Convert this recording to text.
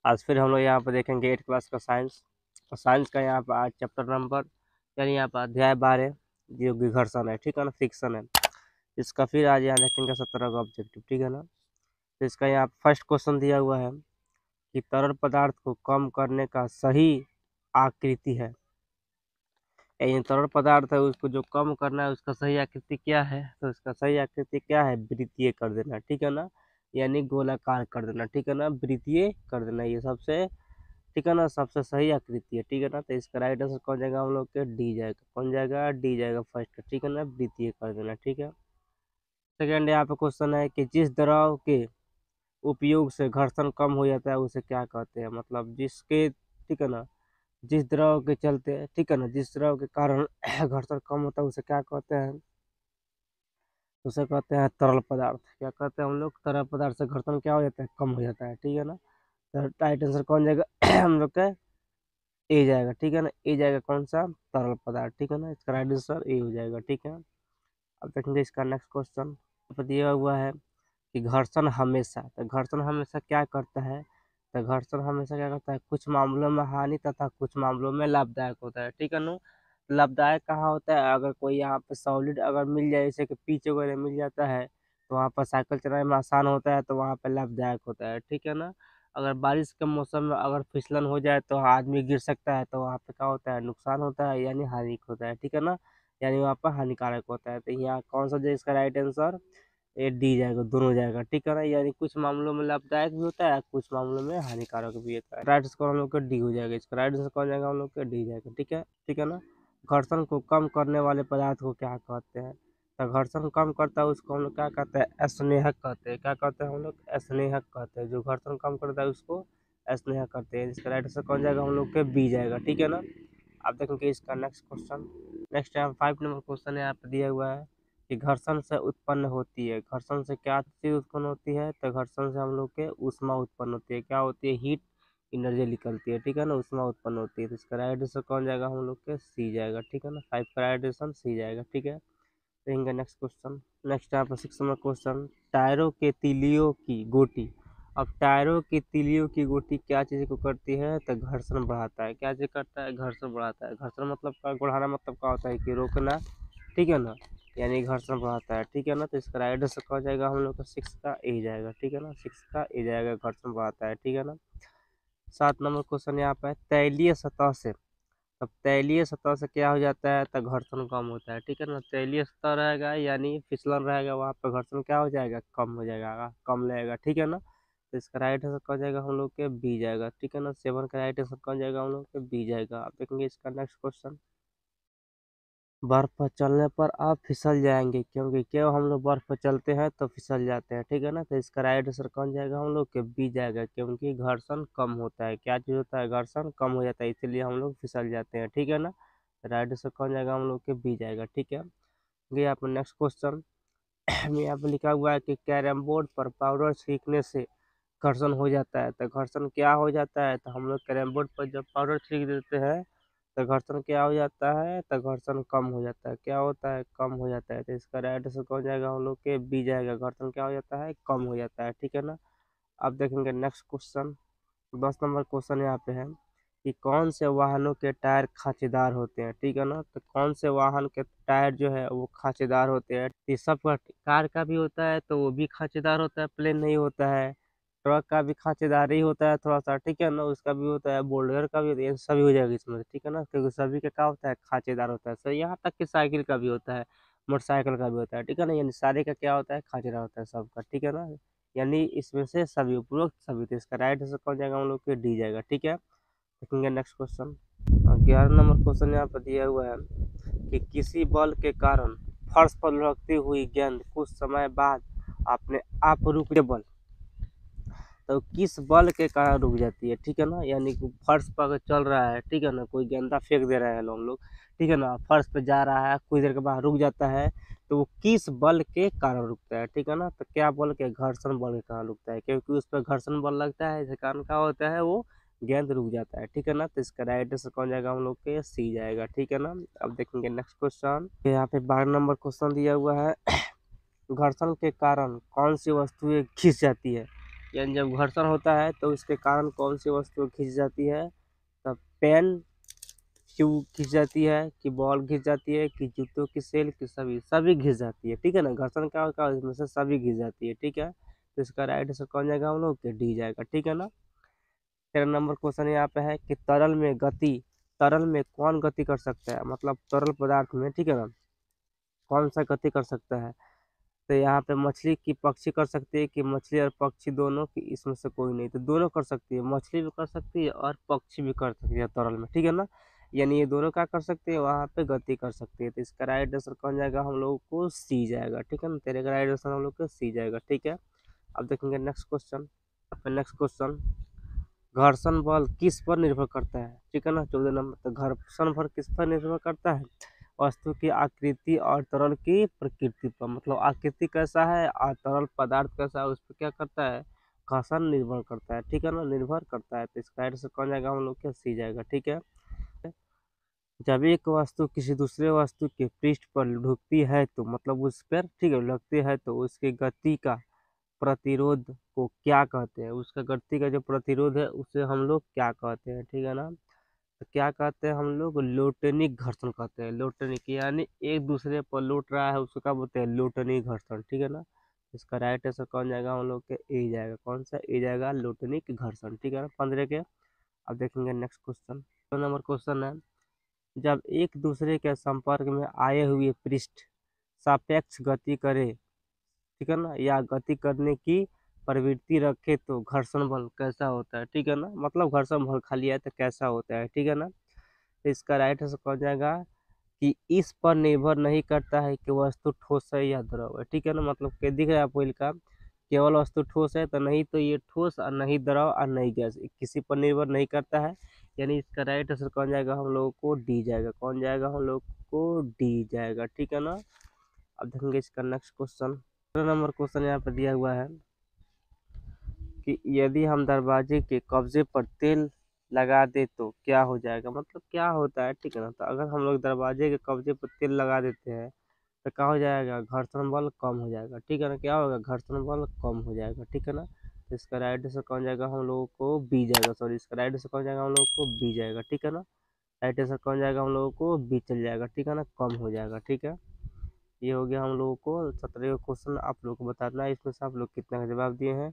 आज फिर हम लोग यहाँ पर देखेंगे 8th क्लास का साइंस। और साइंस का यहाँ पर आज चैप्टर नंबर यानी यहाँ पर अध्याय 12 जो कि घर्षण है, ठीक है ना, फ्रिक्शन है। इसका फिर आज यहाँ देखेंगे 17 का ऑब्जेक्टिव, ठीक है ना। तो इसका यहाँ फर्स्ट क्वेश्चन दिया हुआ है कि तरल पदार्थ को कम करने का सही आकृति है। ये तरल पदार्थ है, उसको जो कम करना है उसका सही आकृति क्या है, तो इसका सही आकृति क्या है, वृत्तीय कर देना, ठीक है ना, यानी गोलाकार कर देना, ठीक है ना, वृत्तीय कर देना, ये सबसे, ठीक है ना, सबसे सही आकृति है, ठीक है ना। तो इसका राइट आंसर कौन जाएगा, हम लोग के डी जाएगा, कौन जाएगा, डी जाएगा फर्स्ट, ठीक है ना, वृत्तीय कर देना, ठीक है। सेकेंड यहाँ पे क्वेश्चन है कि जिस द्रव के उपयोग से घर्षण कम हो जाता है उसे क्या कहते हैं, मतलब जिसके, ठीक है ना, जिस द्रव के चलते, ठीक है ना, जिस द्रव के कारण घर्षण कम होता है उसे क्या कहते हैं, उसे कहते हैं तरल पदार्थ। क्या कहते हैं हम लोग, तरल पदार्थ से घर्षण क्या हो जाता है, कम हो जाता है, ठीक है ना। तो राइट आंसर कौन जाएगा हम लोग का ए जाएगा, ठीक है ना, ए जाएगा कौन सा, तरल पदार्थ, ठीक है ना, इसका राइट आंसर ए हो जाएगा, ठीक है। अब देखेंगे इसका नेक्स्ट क्वेश्चन दिया हुआ है कि घर्षण हमेशा, तो घर्षण हमेशा क्या करता है, तो घर्षण हमेशा क्या करता है, कुछ मामलों में हानि तथा कुछ मामलों में लाभदायक होता है, ठीक है ना। लाभदायक कहाँ होता है, अगर कोई यहाँ पे सॉलिड अगर मिल जाए, जैसे कि पिच वगैरह मिल जाता है तो वहाँ पर साइकिल चलाने में आसान होता है, तो वहाँ पर लाभदायक होता है, ठीक है ना। अगर बारिश के मौसम में अगर फिसलन हो जाए तो आदमी गिर सकता है, तो वहाँ पे क्या होता है, नुकसान होता है, यानी हानि होता है, ठीक है ना, यानी वहाँ पर हानिकारक होता है। तो यहाँ कौन सा जो इसका राइट आंसर ए डी जाएगा, दोनों जाएगा, ठीक है ना, यानी कुछ मामलों में लाभदायक भी होता है, कुछ मामलों में हानिकारक भी होता है। राइट आंसर हम लोग का डी हो जाएगा, इसका राइट आंसर कौन जाएगा, हम लोग का डी जाएगा, ठीक है ना। घर्षण को कम करने वाले पदार्थ को क्या कहते हैं, तो घर्षण कम करता है उसको हम लोग क्या कहते हैं, स्नेहक कहते हैं, क्या कहते हैं हम लोग, स्नेहक कहते हैं, जो घर्षण कम करता है उसको स्नेहक करते हैं। इसका राइट आंसर कौन जाएगा, हम लोग के बी जाएगा, ठीक है ना। आप देखेंगे इसका नेक्स्ट क्वेश्चन, नेक्स्ट यहाँ 5 नंबर क्वेश्चन यहाँ पे दिया हुआ है कि घर्षण से उत्पन्न होती है, घर्षण से क्या चीज उत्पन्न होती है, तो घर्षण से हम लोग के ऊष्मा उत्पन्न होती है, क्या होती है, हीट एनर्जी निकलती है, ठीक है ना, ऊष्मा उत्पन्न होती है। तो इसका राइट आंसर कौन जाएगा, हम लोग के सी जाएगा, ठीक है ना, 5 का राइट आंसर सी जाएगा, ठीक है। देखेंगे नेक्स्ट क्वेश्चन, नेक्स्ट यहाँ पर 6 नंबर क्वेश्चन, टायरों के तीलियों की गोटी। अब टायरों की तीलियों की गोटी क्या चीज़ को करती है, तो घर्षण बढ़ाता है, क्या चीज़ करता है, घर्षण बढ़ाता है। घर्षण मतलब का बढ़ाना मतलब क्या होता है कि रोकना, ठीक है ना, यानी घर्षण बढ़ाता है, ठीक है ना। तो इसका राइट आंसर कौन जाएगा, हम लोग का 6 का ए जाएगा, ठीक है ना, 6 का ए जाएगा, घर्षण बढ़ाता है, ठीक है ना। 7 नंबर क्वेश्चन यहाँ पे तैलीय सतह से, अब तैलीय सतह से क्या हो जाता है, तो घर्षण कम होता है, ठीक है ना, तैलीय सतह रहेगा यानी फिसलन रहेगा, वहाँ पे घर्षण क्या हो जाएगा, कम हो जाएगा, कम लगेगा, ठीक है ना। तो इसका राइट आंसर कौन जाएगा, हम लोग के बी जाएगा, ठीक है ना, 7 का राइट आंसर कौन जाएगा, हम लोग के बी जाएगा। आप देखेंगे इसका नेक्स्ट क्वेश्चन, बर्फ पर चलने पर आप फिसल जाएंगे, क्योंकि क्यों हम लोग बर्फ पर चलते हैं तो फिसल जाते हैं, ठीक है ना। तो इसका राइट आंसर कौन जाएगा, हम लोग के बी जाएगा, क्योंकि घर्षण कम होता है, क्या चीज होता है, घर्षण कम हो जाता है, इसलिए हम लोग फिसल जाते हैं, ठीक है ना। राइट आंसर कौन जाएगा, हम लोग के बी जाएगा, ठीक है। ये यहाँ पर नेक्स्ट क्वेश्चन में यहाँ पे लिखा हुआ है कि कैरम बोर्ड पर पाउडर छींकने से घर्षण हो जाता है, तो घर्षण क्या हो जाता है, तो हम लोग कैरम बोर्ड पर जब पाउडर छींक देते हैं तो घर्षण क्या हो जाता है, तो घर्षण कम हो जाता है, क्या होता है, कम हो जाता है। तो इसका राइट आंसर कौन जाएगा, हम लोग के बी जाएगा, घर्षण क्या हो जाता है, कम हो जाता है, ठीक है ना। अब देखेंगे नेक्स्ट क्वेश्चन, 10 नंबर क्वेश्चन यहाँ पे है कि कौन से वाहनों के टायर खांचेदार होते हैं, ठीक है ना। तो कौन से वाहन के टायर जो है वो खांचेदार होते हैं, ये सब का, कार का भी होता है तो वो भी खांचेदार होता है, प्लेन नहीं होता है। ट्रक का भी खांचेदार ही होता है थोड़ा सा, ठीक है ना, उसका भी होता है, बोल्डर का भी होता है, ये सभी हो जाएगा इसमें, ठीक है ना, क्योंकि सभी का क्या होता है, खांचेदार होता है। सर यहाँ तक कि साइकिल का भी होता है, मोटरसाइकिल का भी होता है, ठीक है ना, यानी सारे का क्या होता है, खांचेदार होता है सबका, ठीक है ना, यानी इसमें से सभी उपरोक्त सभी। तो इसका राइट आंसर कौन जाएगा, हम लोग के डी जाएगा, ठीक है। देखेंगे नेक्स्ट क्वेश्चन, 11 नंबर क्वेश्चन यहाँ पर दिया हुआ है कि किसी बल के कारण फर्श पर लुढ़कती हुई गेंद कुछ समय बाद अपने आप रुक जाए, बल तो किस बल के कारण रुक जाती है, ठीक है ना, यानी कि फर्श पर अगर चल रहा है, ठीक है ना, कोई गेंदा फेंक दे रहे हैं लोग, ठीक है ना, फर्श पे जा रहा है, कुछ देर के बाद रुक जाता है, तो वो किस बल के कारण रुकता है, ठीक है ना। तो क्या बल के, घर्षण बल के कारण रुकता है, क्योंकि उस पर घर्षण बल लगता है, इस कारण क्या होता है, वो गेंद रुक जाता है, ठीक है ना। तो इसका राइट आंसर कौन जाएगा, हम लोग के सी जाएगा, ठीक है ना। अब देखेंगे नेक्स्ट क्वेश्चन, यहाँ पे 12 नंबर क्वेश्चन दिया हुआ है घर्षण के कारण कौन सी वस्तुएं खिंच जाती है, यानी जब घर्षण होता है तो इसके कारण कौन सी वस्तु खींच जाती है, तब पेन क्यों खींच जाती है, कि बॉल खींच जाती है, कि जूतों की सेल, की सभी सभी घिस जाती है। ठीक है ना, घर्षण का इसमें से सभी घिस जाती है। ठीक है, तो इसका राइट आंसर कौन जाएगा हम लोग के डी जाएगा। ठीक है ना। 13 नंबर क्वेश्चन यहाँ पे है कि तरल में कौन गति कर सकता है, मतलब तरल पदार्थ में, ठीक है ना, कौन सा गति कर सकता है। तो यहाँ पे मछली की पक्षी कर सकती है, कि मछली और पक्षी दोनों की, इसमें से कोई नहीं। तो दोनों कर सकती है, मछली भी कर सकती है और पक्षी भी कर सकती है तरल में। ठीक है ना, यानी ये दोनों क्या कर सकते हैं, वहाँ पे गति कर सकती है। तो इसका राइट आंसर कौन जाएगा हम लोग को सी जाएगा। ठीक है ना, तेरे का राइट आंसर हम लोग को सी जाएगा। ठीक है, अब देखेंगे नेक्स्ट क्वेश्चन। नेक्स्ट क्वेश्चन, घर्षण बल किस पर निर्भर करता है। ठीक है ना, 14 नंबर। तो घर्षण बल किस पर निर्भर करता है, वस्तु की आकृति और तरल की प्रकृति पर। मतलब आकृति कैसा है और तरल पदार्थ कैसा है, उस पर क्या करता है, घर्षण निर्भर करता है। ठीक है ना, निर्भर करता है। तो इसका आंसर कौन जाएगा हम लोग के सी जाएगा। ठीक है, जब एक वस्तु किसी दूसरे वस्तु के पृष्ठ पर ढुकती है तो मतलब उस पर, ठीक है, लगती है, तो उसकी गति का प्रतिरोध को क्या कहते हैं, उसका गति का जो प्रतिरोध है उसे हम लोग क्या कहते हैं। ठीक है ना, तो क्या कहते हैं हम लोग, लोटनिक घर्षण कहते हैं। लोटनिक यानी एक दूसरे पर लौट रहा है, उसको क्या बोलते हैं, लोटनिक घर्षण। ठीक है ना, इसका राइट आंसर कौन जाएगा हम लोग के ए जाएगा। कौन सा ए जाएगा, लोटनिक घर्षण। ठीक है ना, 15 के। अब देखेंगे नेक्स्ट क्वेश्चन। 2 नंबर क्वेश्चन है, जब एक दूसरे के संपर्क में आए हुए पृष्ठ सापेक्ष गति करे, ठीक है ना, या गति करने की प्रवृत्ति रखे तो घर्षण बल कैसा होता है। ठीक है ना, मतलब घर्षण बल खाली है तो कैसा होता है। ठीक है ना, तो इसका राइट आंसर कौन जाएगा, कि इस पर निर्भर नहीं करता है कि वस्तु ठोस है या द्रव है। ठीक है ना, मतलब के दिख रहा है आपको इनका, केवल वस्तु ठोस है तो नहीं, तो ये ठोस और नहीं द्रव और नहीं गैस, किसी पर निर्भर नहीं करता है। यानी इसका राइट आंसर कौन जाएगा हम लोगों को डी जाएगा। कौन जाएगा हम लोग को डी जाएगा। ठीक है ना, अब देखेंगे इसका नेक्स्ट क्वेश्चन। 15 नंबर क्वेश्चन यहाँ पर दिया हुआ है कि यदि हम दरवाजे के कब्जे पर तेल लगा दे तो क्या हो जाएगा, मतलब क्या होता है। ठीक है ना, तो अगर हम लोग दरवाजे के कब्जे पर तेल लगा देते हैं तो क्या हो जाएगा, घर्षण बल कम हो जाएगा। ठीक है ना, क्या होगा, घर्षण बल कम हो जाएगा। ठीक है ना, तो इसका राइट आंसर कौन जाएगा हम लोगों को बी जाएगा। सॉरी, इसका राइट आंसर कौन जाएगा हम लोगों को बी जाएगा। ठीक है ना, राइट आंसर कौन जाएगा हम लोगों को बी चल जाएगा। ठीक है ना, कम हो जाएगा। ठीक है, ये हो गया हम लोगों को 17 क्वेश्चन। आप लोग को बताना है इसमें से आप लोग कितना का जवाब दिए हैं।